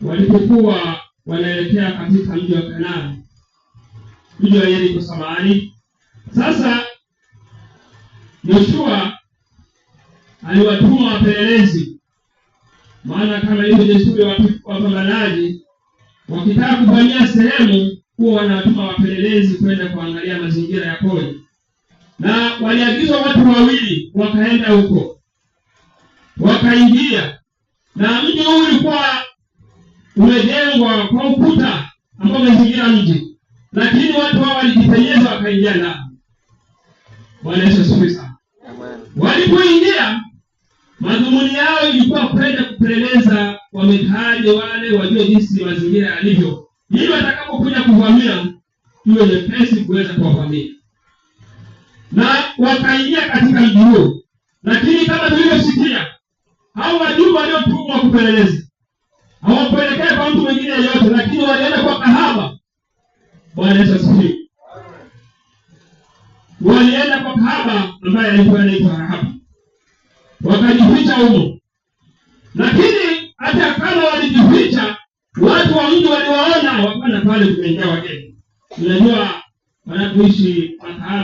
walipokuwa wanaelekea katika mji wa Kanaani, mji wa Yeriko samani. Sasa Yoshua aliwatuma wapelelezi, maana kama ilivyo desturi ya wapambanaji, wakitaka kuvamia sehemu huwa wanatuma wapelelezi kwenda kuangalia mazingira yakoje. Na waliagizwa watu wawili wakaenda huko, wakaingia, na mji huu ulikuwa umejengwa kwa ukuta ambao umezingira mji, lakini watu hao walijipenyeza wakaingia ndani. Bwana Yesu asifiwe sana. Walipoingia, madhumuni yao ilikuwa kwenda kupeleleza wamekaje wale, wajue jinsi mazingira yalivyo, ili watakapokuja kuvamia iwe nyepesi kuweza kuwavamia. Na wakaingia katika mji huo, lakini kama tulivyosikia, hao wajumbe waliotumwa kupeleleza hawapelekea kwa mtu mwingine yeyote, lakini walienda kwa kahaba. Bwana Yesu asifiwe. Walienda kwa kahaba ambaye alikuwa anaitwa Rahabu, wakajificha huko. Lakini hata kama walijificha, watu wa mji waliwaona, wakaona pale kumeingia wageni. Unajua wanapoishi makahaba